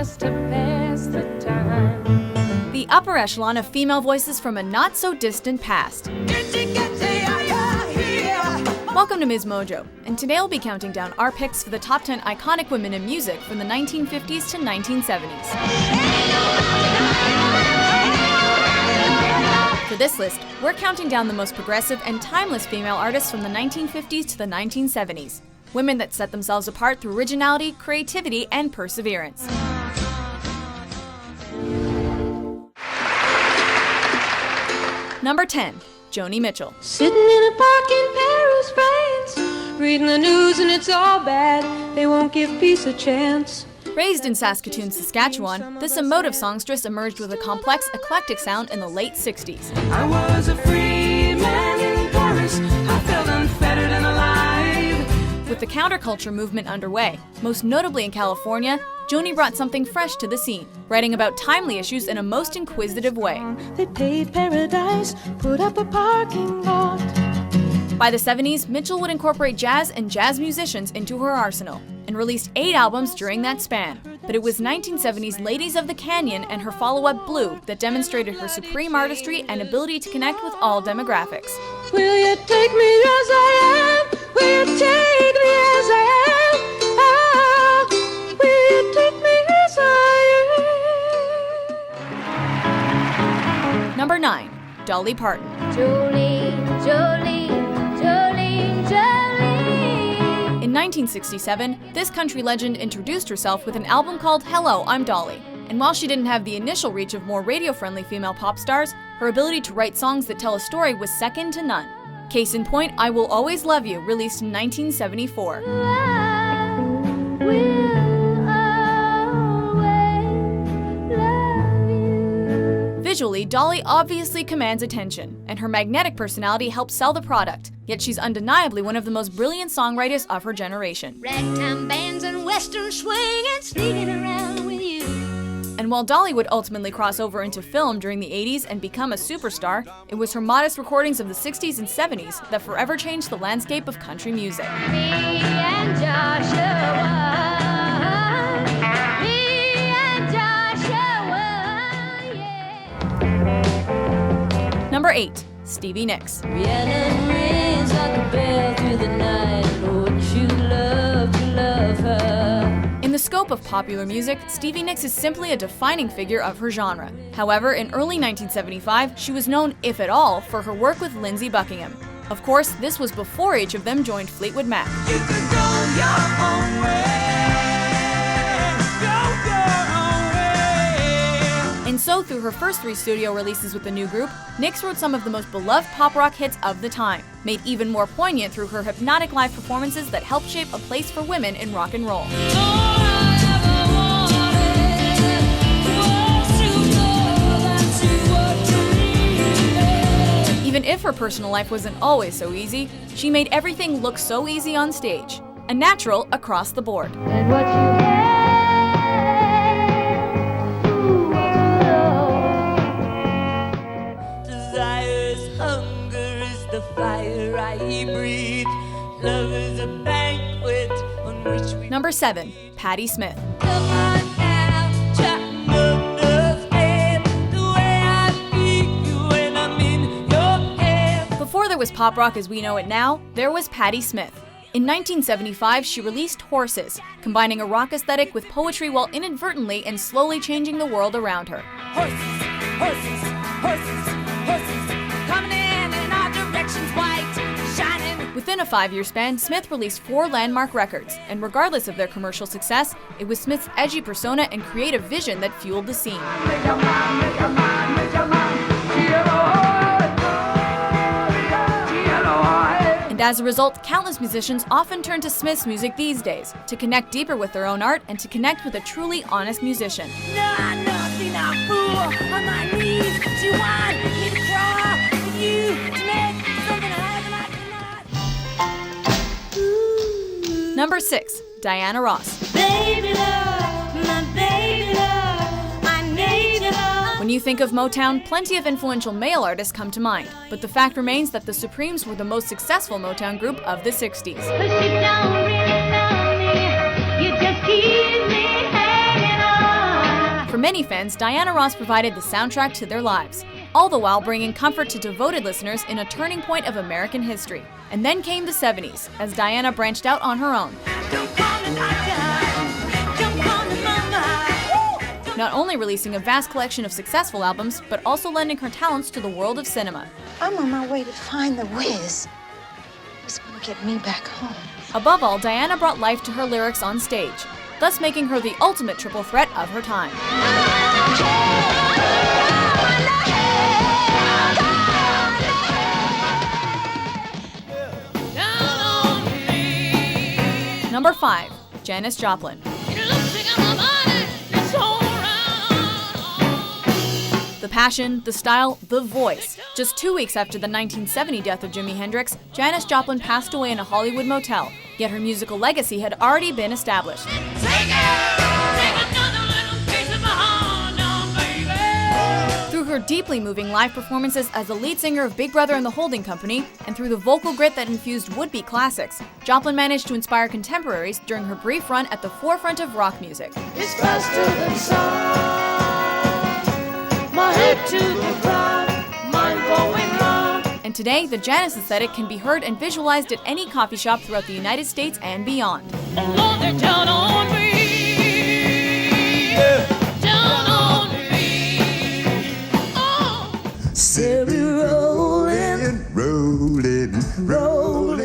just to pass the time. The upper echelon of female voices from a not-so-distant past. Welcome to MsMojo, and today I'll be counting down our picks for the top 10 iconic women in music from the 1950s to 1970s. For this list, we're counting down the most progressive and timeless female artists from the 1950s to the 1970s. Women that set themselves apart through originality, creativity, and perseverance. Number 10. Joni Mitchell. Sitting in a park in Paris, France, reading the news and it's all bad. They won't give peace a chance. Raised in Saskatoon, Saskatchewan, this emotive songstress emerged with a complex, eclectic sound in the late 60s. I was a free man in Paris. I felt unfettered and alive. With the counterculture movement underway, most notably in California, Joni brought something fresh to the scene, writing about timely issues in a most inquisitive way. They paid paradise, put up a parking lot. By the 70s, Mitchell would incorporate jazz and jazz musicians into her arsenal, and released 8 albums during that span. But it was 1970s Ladies of the Canyon and her follow-up Blue that demonstrated her supreme artistry and ability to connect with all demographics. Will you take me as I am? Will you take me as I am? Oh, will you take me as I am? Number 9. Dolly Parton. Jolene, Jolene, Jolene, Jolene. In 1967, this country legend introduced herself with an album called Hello, I'm Dolly. And while she didn't have the initial reach of more radio-friendly female pop stars, her ability to write songs that tell a story was second to none. Case in point, I Will Always Love You, released in 1974. Visually, Dolly obviously commands attention, and her magnetic personality helps sell the product, yet she's undeniably one of the most brilliant songwriters of her generation. Ragtime bands and western swing and sneaking around with you. And while Dolly would ultimately cross over into film during the 80s and become a superstar, it was her modest recordings of the 60s and 70s that forever changed the landscape of country music. Me and Joshua, yeah. Number 8. Stevie Nicks. Rhiannon rings like a bell through the night. Lord, you love her. In the scope of popular music, Stevie Nicks is simply a defining figure of her genre. However, in early 1975, she was known, if at all, for her work with Lindsey Buckingham. Of course, this was before each of them joined Fleetwood Mac. You can go your own way. Go your own way. And so, through her first 3 studio releases with the new group, Nicks wrote some of the most beloved pop rock hits of the time, made even more poignant through her hypnotic live performances that helped shape a place for women in rock and roll. Even if her personal life wasn't always so easy, she made everything look so easy on stage. A natural across the board. And what you have, ooh, what you know. Desire's hunger is the fire I breathe. Love is a banquet on which we... Number 7. Patti Smith. Come on now, try to understand the way I feel when I'm in your head. Before there was pop rock as we know it now, there was Patti Smith. In 1975, she released Horses, combining a rock aesthetic with poetry while inadvertently and slowly changing the world around her. Horses, horses, horses, horses, coming in our directions, white, shining. Within a 5-year span, Smith released 4 landmark records, and regardless of their commercial success, it was Smith's edgy persona and creative vision that fueled the scene. And as a result, countless musicians often turn to Smith's music these days to connect deeper with their own art and to connect with a truly honest musician. No, I'm nothing, I'm fool on my knees. You want me to crawl with you to make something happen I cannot. Number 6. Diana Ross. Baby love, my baby love, I need you love. When you think of Motown, plenty of influential male artists come to mind, but the fact remains that the Supremes were the most successful Motown group of the 60s. But you don't really know me, you just keep me hanging on. For many fans, Diana Ross provided the soundtrack to their lives, all the while bringing comfort to devoted listeners in a turning point of American history. And then came the 70s, as Diana branched out on her own. Not only releasing a vast collection of successful albums, but also lending her talents to the world of cinema. I'm on my way to find the whiz. Who's gonna get me back home? Above all, Diana brought life to her lyrics on stage, thus making her the ultimate triple threat of her time. Number 5. Janis Joplin. The passion, the style, the voice. Just 2 weeks after the 1970 death of Jimi Hendrix, Janis Joplin passed away in a Hollywood motel, yet her musical legacy had already been established. Through her deeply moving live performances as the lead singer of Big Brother and the Holding Company, and through the vocal grit that infused would-be classics, Joplin managed to inspire contemporaries during her brief run at the forefront of rock music. It's faster than sound. My head to the ground, mind going round. And today, the Janis aesthetic can be heard and visualized at any coffee shop throughout the United States and beyond. Lord, they're down on me. Down on me. Oh. Steady rolling, rolling.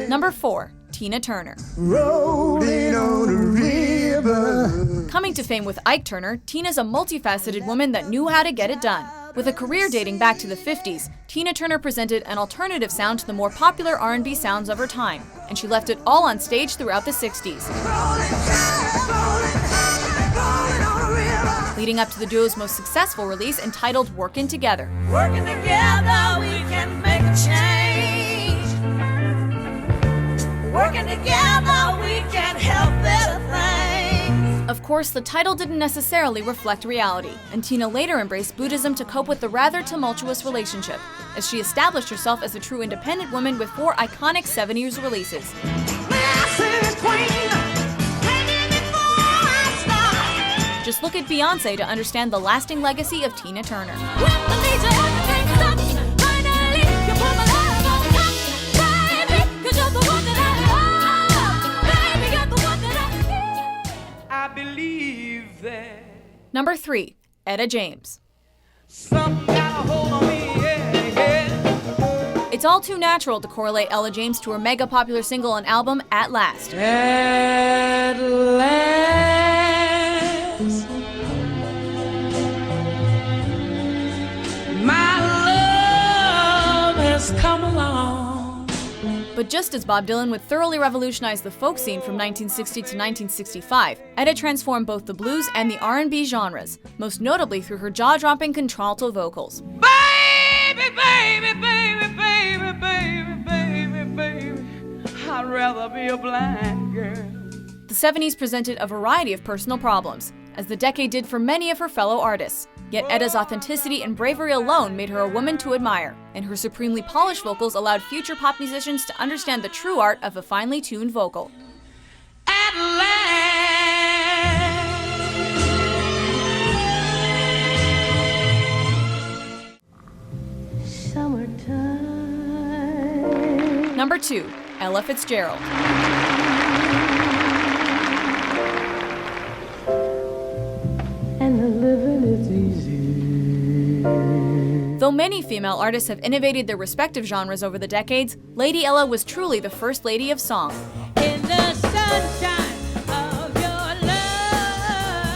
Number 4. Tina Turner. Rolling on a river. Coming to fame with Ike Turner, Tina's a multifaceted woman that knew how to get it done. With a career dating back to the 50s, Tina Turner presented an alternative sound to the more popular R&B sounds of her time, and she left it all on stage throughout the 60s. Leading up to the duo's most successful release entitled Workin' Together. Working together, we can make a change. Working together, we can help better things. Of course, the title didn't necessarily reflect reality, and Tina later embraced Buddhism to cope with the rather tumultuous relationship, as she established herself as a true independent woman with 4 iconic 70s releases. Just look at Beyoncé to understand the lasting legacy of Tina Turner. I believe that Number 3. Etta James. some got a hold on me, yeah. It's all too natural to correlate Ella James to her mega popular single and album, At Last. At last, my love has come along. But just as Bob Dylan would thoroughly revolutionize the folk scene from 1960 to 1965, Etta transformed both the blues and the R&B genres, most notably through her jaw-dropping contralto vocals. Baby, baby, baby, baby, baby, baby, baby, I'd rather be a blind girl. The 70s presented a variety of personal problems, as the decade did for many of her fellow artists. Yet Etta's authenticity and bravery alone made her a woman to admire, and her supremely polished vocals allowed future pop musicians to understand the true art of a finely tuned vocal. At last. Summertime. Number 2. Ella Fitzgerald. And the living is easy. Though many female artists have innovated their respective genres over the decades, Lady Ella was truly the first lady of song. In the sunshine of your love.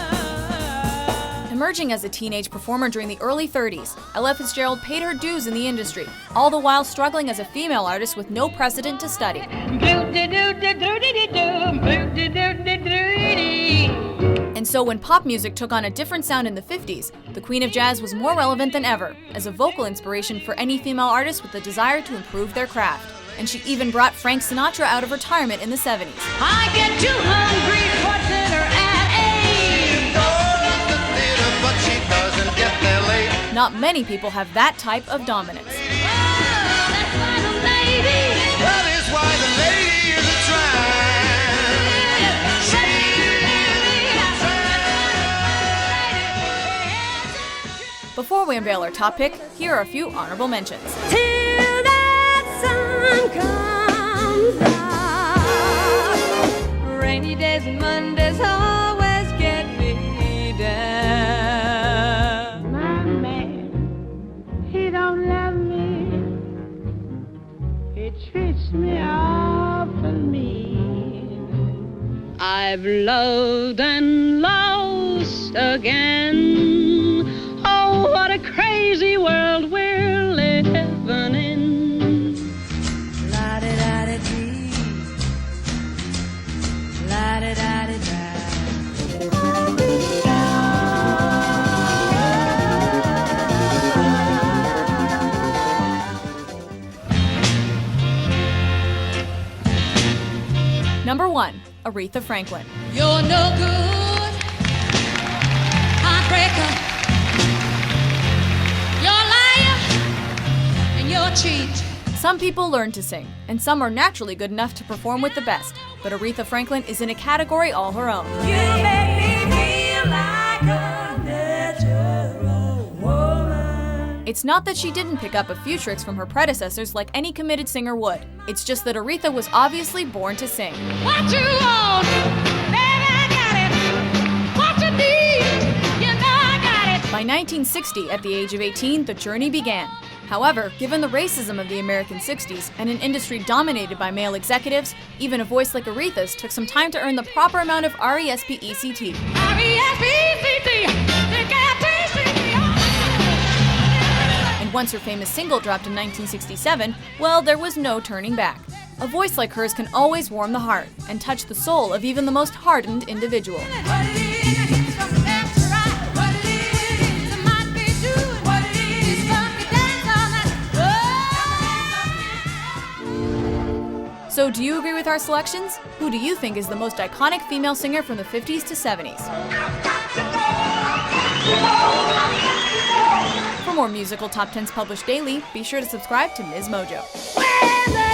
Emerging as a teenage performer during the early 30s, Ella Fitzgerald paid her dues in the industry, all the while struggling as a female artist with no precedent to study. And so when pop music took on a different sound in the 50s, the Queen of Jazz was more relevant than ever, as a vocal inspiration for any female artist with a desire to improve their craft. And she even brought Frank Sinatra out of retirement in the 70s. I get too hungry for dinner at 8. Not many people have that type of dominance. That's why the lady. That is why the lady is a unveil our top pick, here are a few honorable mentions. Till that sun comes out. Rainy days and Mondays always get me down. My man, he don't love me. He treats me awful mean. I've loved and lost again. Oh, what a crazy world we're living in. La-di-da-di-dee, la-di-da-di-da. Number 1, Aretha Franklin. You're no good, heartbreaker. You're a liar and you're a cheat. Some people learn to sing, and some are naturally good enough to perform with the best, but Aretha Franklin is in a category all her own. You make me feel like a natural woman. It's not that she didn't pick up a few tricks from her predecessors like any committed singer would. It's just that Aretha was obviously born to sing. What you want, baby, I got it. What you need, you know I got it. By 1960, at the age of 18, the journey began. However, given the racism of the American 60s and an industry dominated by male executives, even a voice like Aretha's took some time to earn the proper amount of R-E-S-P-E-C-T. R-E-S-P-E-C-T, And once her famous single dropped in 1967, well, there was no turning back. A voice like hers can always warm the heart and touch the soul of even the most hardened individual. So do you agree with our selections? Who do you think is the most iconic female singer from the 50s to 70s? For more musical top 10s published daily, be sure to subscribe to MsMojo. When the